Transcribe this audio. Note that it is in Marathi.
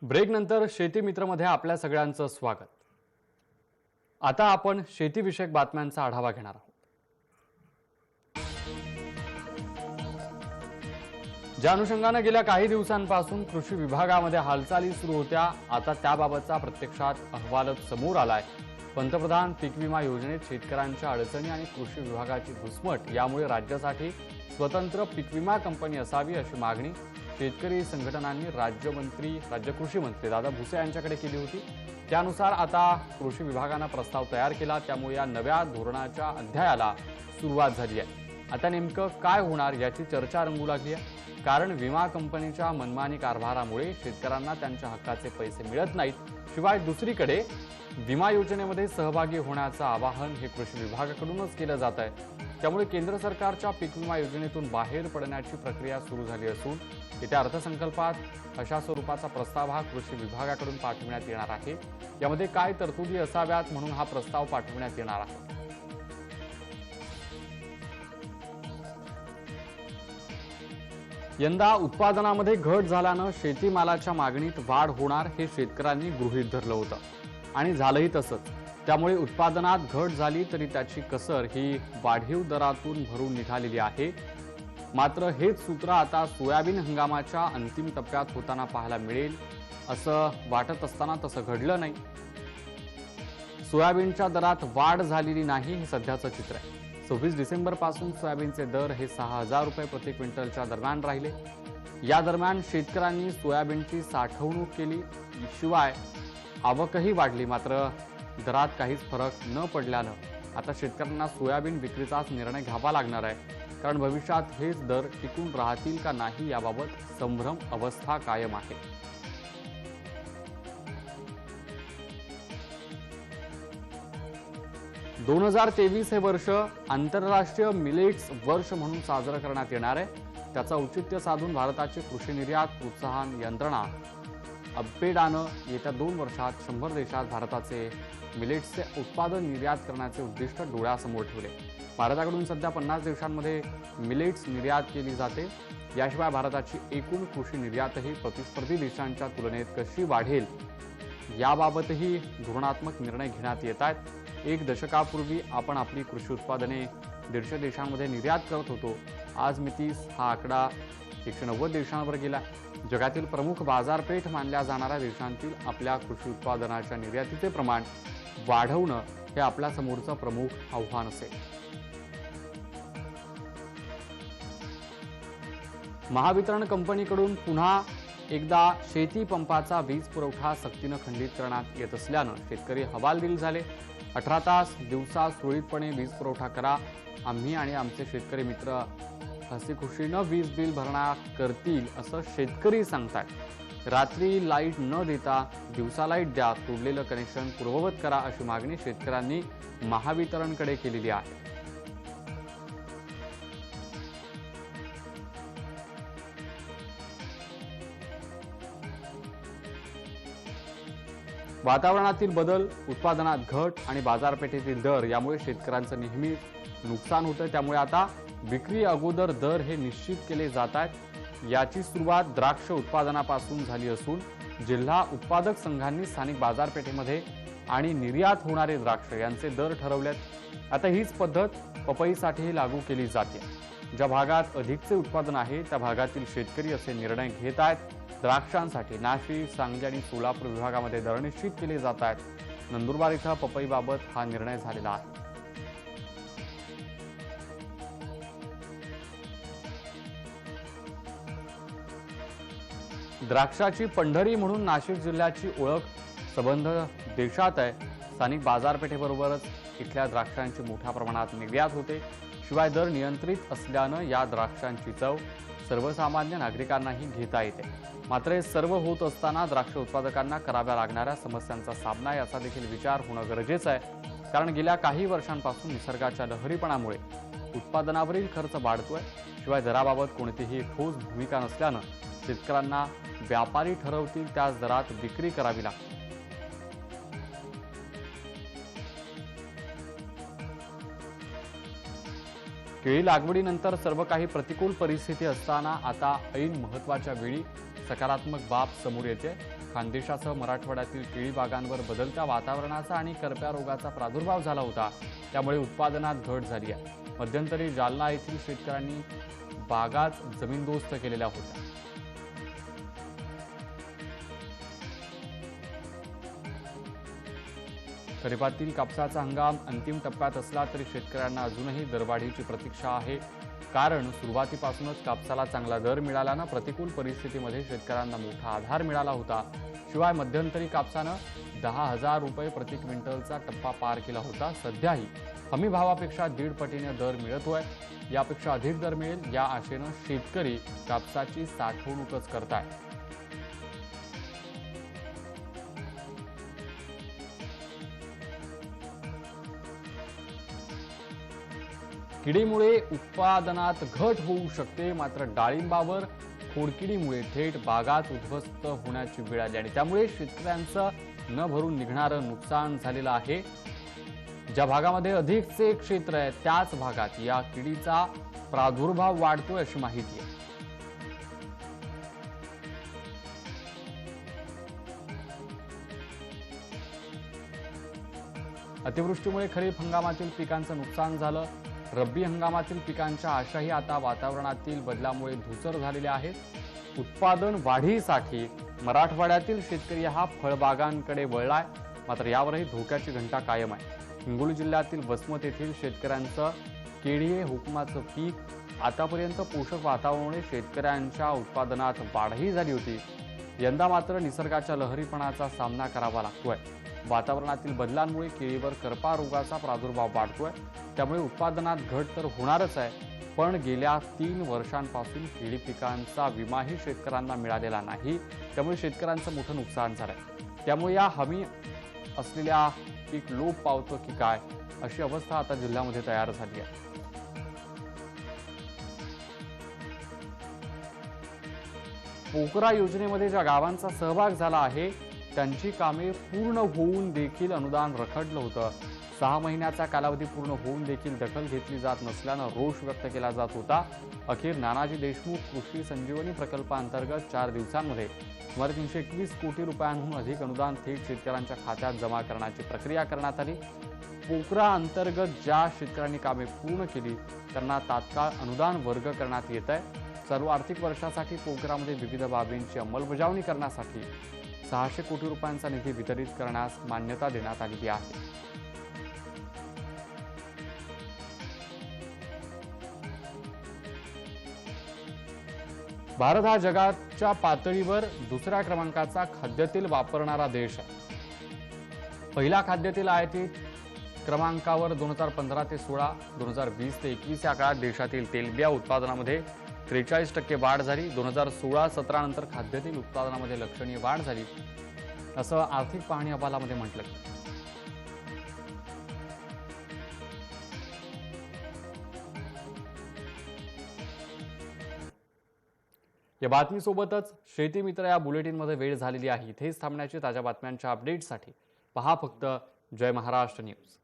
ब्रेक नंतर शेती मित्रमध्ये आपल्या सगळ्यांचं स्वागत। आता आपण शेतीविषयक बातम्यांचा आढावा घेणार आहोत। ज्या अनुषंगाने गेल्या काही दिवसांपासून कृषी विभागामध्ये हालचाली सुरू होत्या, आता त्याबाबतचा प्रत्यक्षात अहवालच समोर आलाय। पंतप्रधान पीक विमा योजनेत शेतकऱ्यांच्या अडचणी आणि कृषी विभागाची घुसमट यामुळे राज्यासाठी स्वतंत्र पीक विमा कंपनी असावी अशी मागणी शेतकरी संघटनांनी राज्य कृषी मंत्री दादा भुसे यांच्याकडे केली होती। त्यानुसार आता कृषी विभागाने प्रस्ताव तयार केला, त्यामुळे या नव्या धोरणाच्या अध्यायाला सुरुवात झाली आहे। आता नेमकं काय होणार याची चर्चा रंगू लागली आहे, कारण विमा कंपनीच्या मनमानी कारभारामुळे शेतकऱ्यांना त्यांच्या हक्काचे पैसे मिळत नाहीत। शिवाय दुसरीकडे विमा योजनेमध्ये सहभागी होण्याचं आवाहन हे कृषी विभागाकडूनच केलं जात आहे। त्यामुळे केंद्र सरकारच्या पीक विमा योजनेतून बाहेर पडण्याची प्रक्रिया सुरू झाली असून येत्या अर्थसंकल्पात अशा स्वरूपाचा प्रस्ताव हा कृषी विभागाकडून पाठवण्यात येणार आहे। यामध्ये काय तरतुदी असाव्यात म्हणून हा प्रस्ताव पाठवण्यात येणार आहे। यंदा उत्पादनामध्ये घट झाल्यानं शेतीमालाच्या मागणीत वाढ होणार हे शेतकऱ्यांनी गृहीत धरलं होतं आणि झालंही तसंच। त्यामुळे उत्पादनात घट झाली तरी त्याची कसर ही वाढीव दरातून भरून निघालेली आहे। मात्र हेच सूत्र आता सोयाबीन हंगामाच्या अंतिम टप्प्यात होताना पाहायला मिळेल असं वाटत असताना तसं घडलं नाही। सोयाबीनच्या दरात वाढ झालेली नाही हे सध्याचं चित्र आहे। 26 डिसेंबर पासून सोयाबीनचे दर हे 6000 रुपये प्रति क्विंटलच्या दरम्यान राहिले। या दरम्यान शेतकऱ्यांनी सोयाबीनची साठवणूक केली, शिवाय आवकही वाढली। मात्र दरात काहीच फरक न पडल्यानं आता शेतकऱ्यांना सोयाबीन विक्रीचाच निर्णय घ्यावा लागणार आहे, कारण भविष्यात हेच दर टिकून राहतील का नाही याबाबत संभ्रम अवस्था कायम आहे। – 2023 हे वर्ष आंतरराष्ट्रीय मिलेट्स वर्ष म्हणून साजरं करण्यात येणार आहे। त्याचं औचित्य साधून भारताची कृषी निर्यात प्रोत्साहन यंत्रणा अबेडानं येत्या 2 वर्षात 100 देशात भारताचे मिलेट्सचे उत्पादन निर्यात करण्याचे उद्दिष्ट डोळ्यासमोर ठेवले। भारताकडून सध्या 50 देशांमध्ये मिलेट्स निर्यात केली जाते। याशिवाय भारताची एकूण कृषी निर्यातही प्रतिस्पर्धी देशांच्या तुलनेत कशी वाढेल याबाबतही धोरणात्मक निर्णय घेण्यात येत आहेत। 1 दशकापूर्वी आपण आपली कृषी उत्पादने 150 देशांमध्ये निर्यात करत होतो। आज मितीस हा आकडा 190 देशांवर गेला। जगातील प्रमुख बाजारपेठ मानल्या जाणाऱ्या देशांतील आपल्या कृषी उत्पादनाच्या निर्यातीचे प्रमाण वाढवणं हे आपल्या समोरचं प्रमुख आव्हान असेल। महावितरण कंपनीकडून पुन्हा एकदा शेती पंपाचा वीज पुरवठा सक्तीनं खंडित करण्यात येत असल्यानं शेतकरी हवालदिल झाले। 18 तास दिवसा सुरळीतपणे वीज पुरवठा करा, आम्ही आणि आमचे शेतकरी मित्र हसीखुशीनं वीज बिल भरणा करतील असं शेतकरी सांगतात। रात्री लाईट न देता दिवसा लाईट द्या, तोडलेलं कनेक्शन पूर्ववत करा अशी मागणी शेतकऱ्यांनी महावितरणकडे केलेली आहे। वातावरणातील बदल, उत्पादनात घट आणि बाजारपेठेतील दर यामुळे शेतकऱ्यांचं नेहमी नुकसान होतं। त्यामुळे आता विक्री अगोदर दर हे निश्चित केले जात आहेत। याची सुरुवात द्राक्ष उत्पादनापासून झाली असून जिल्हा उत्पादक संघांनी स्थानिक बाजारपेठेमध्ये आणि निर्यात होणारे द्राक्ष यांचे दर ठरवलेत। आता हीच पद्धत पपईसाठी लागू केली जाते। ज्या भागात अधिकचे उत्पादन आहे त्या भागातील शेतकरी असे निर्णय घेत आहेत। द्राक्षांसाठी नाशिक, सांगली आणि सोलापूर विभागामध्ये दर निश्चित केले जात आहेत। नंदुरबार इथं पपईबाबत हा निर्णय झालेला आहे। द्राक्षाची पंढरी म्हणून नाशिक जिल्ह्याची ओळख संबंध देशात आहे। स्थानिक बाजारपेठेबरोबरच इथल्या द्राक्षांची मोठ्या प्रमाणात निर्यात होते। शिवाय दर नियंत्रित असल्यानं या द्राक्षांची चव सर्वसामान्य नागरिकांनाही घेता येते। मात्र हे सर्व होत असताना द्राक्ष उत्पादकांना कराव्या लागणाऱ्या समस्यांचा सामना याचा देखील विचार होणं गरजेचं आहे, कारण गेल्या काही वर्षांपासून निसर्गाच्या लहरीपणामुळे उत्पादनावरील खर्च वाढतोय। शिवाय दराबाबत कोणतीही ठोस भूमिका नसल्यानं शेतकऱ्यांना व्यापारी ठरवतील त्याच दरात विक्री करावी लागते। केळी लागवडीनंतर सर्व काही प्रतिकूल परिस्थिती असताना आता ऐन महत्त्वाच्या वेळी सकारात्मक बाब समोर येते। खानदेशासह मराठवाड्यातील केळी बागांवर बदलत्या वातावरणाचा आणि करप्या रोगाचा प्रादुर्भाव झाला होता, त्यामुळे उत्पादनात घट झाली आहे. मध्यंतरी जालना येथील शेतकऱ्यांनी बागात जमीनदोस्त केलेल्या होत्या. खरीपातील कापसाचा हंगाम अंतिम टप्प्यात असला तरी शेतकऱ्यांना अजूनही दरवाढीची प्रतीक्षा आहे. कारण सुरुवातीपासूनच कापसाला चांगला दर मिळाल्यानं प्रतिकूल परिस्थितीमध्ये शेतकऱ्यांना मोठा आधार मिळाला होता. शिवाय मध्यंतरी कापसानं 10,000 रुपये प्रति क्विंटलचा टप्पा पार केला होता. सध्याही हमी भावापेक्षा 1.5 पटीने दर मिळतोय. यापेक्षा अधिक दर मिळेल या आशेनं शेतकरी कापसाची साठवणूकच करतायत. किडीमुळे उत्पादनात घट होऊ शकते, मात्र डाळिंबावर खोडकिडीमुळे थेट बागात उद्ध्वस्त होण्याची वेळ आली आणि त्यामुळे शेतकऱ्यांचं न भरून निघणारं नुकसान झालेलं आहे. ज्या भागामध्ये अधिकचे क्षेत्र आहे त्याच भागात या किडीचा प्रादुर्भाव वाढतोय अशी माहिती आहे. अतिवृष्टीमुळे खरीप हंगामातील पिकांचं नुकसान झालं. रब्बी हंगामातील पिकांच्या आशाही आता वातावरणातील बदलामुळे धूसर झालेल्या आहेत. उत्पादन वाढीसाठी मराठवाड्यातील शेतकरी हा फळबागांकडे वळलाय, मात्र यावरही धोक्याची घंटा कायम आहे. हिंगोली जिल्ह्यातील वसमत येथील शेतकऱ्यांचं केळी हे हुकमाचं पीक. आतापर्यंत पोषक वातावरणामुळे शेतकऱ्यांच्या उत्पादनात वाढही झाली होती. यंदा मात्र निसर्गाच्या लहरीपणाचा सामना करावा लागतोय. वातावरणातील बदलांमुळे केळीवर करपा रोगाचा प्रादुर्भाव वाढतोय, त्यामुळे उत्पादनात घट तर होणारच आहे. पण गेल्या 3 वर्षांपासून केळी पिकांचा विमाही शेतकऱ्यांना मिळालेला नाही, त्यामुळे शेतकऱ्यांचं मोठं नुकसान झालंय. त्यामुळे या हमी असलेल्या पीक लोप पावतं की काय अशी अवस्था आता जिल्ह्यामध्ये तयार झाली आहे. पोकरा योजनेमध्ये ज्या गावांचा सहभाग झाला आहे त्यांची कामे पूर्ण होऊन देखील अनुदान रखडलं होतं. 6 महिन्याचा कालावधी पूर्ण होऊन देखील दखल घेतली जात नसल्यानं रोष व्यक्त केला जात होता. अखेर नानाजी देशमुख कृषी संजीवनी प्रकल्पाअंतर्गत 4 दिवसांमध्ये सुमारे 321 कोटी रुपयांहून अधिक अनुदान थेट शेतकऱ्यांच्या खात्यात जमा करण्याची प्रक्रिया करण्यात आली. पोकरा अंतर्गत ज्या शेतकऱ्यांनी कामे पूर्ण केली त्यांना तात्काळ अनुदान वर्ग करण्यात येत आहे. सर्व आर्थिक वर्षासाठी पोकरामध्ये विविध बाबींची अंमलबजावणी करण्यासाठी 600 कोटी रुपयांचा निधी वितरित करण्यास मान्यता देण्यात आलेली आहे. भारत हा जगाच्या पातळीवर दुसऱ्या क्रमांकाचा खाद्यतेल वापरणारा देश आहे. पहिला खाद्यतेल आयातीत क्रमांकावर 2015 ते 16, 2020 ते 21 या काळात देशातील तेलबिया उत्पादनामध्ये 43% वाढ झाली. 2016-17 नंतर खाद्यतेल उत्पादनामध्ये लक्षणीय वाढ झाली, असं आर्थिक पाहणी अहवालामध्ये म्हटलं. या बातमीसोबतच शेती मित्र या बुलेटिनमध्ये वेळ झालेली आहे. इथेच थांबण्याची ताज्या बातम्यांच्या अपडेट्ससाठी पहा फक्त जय महाराष्ट्र न्यूज.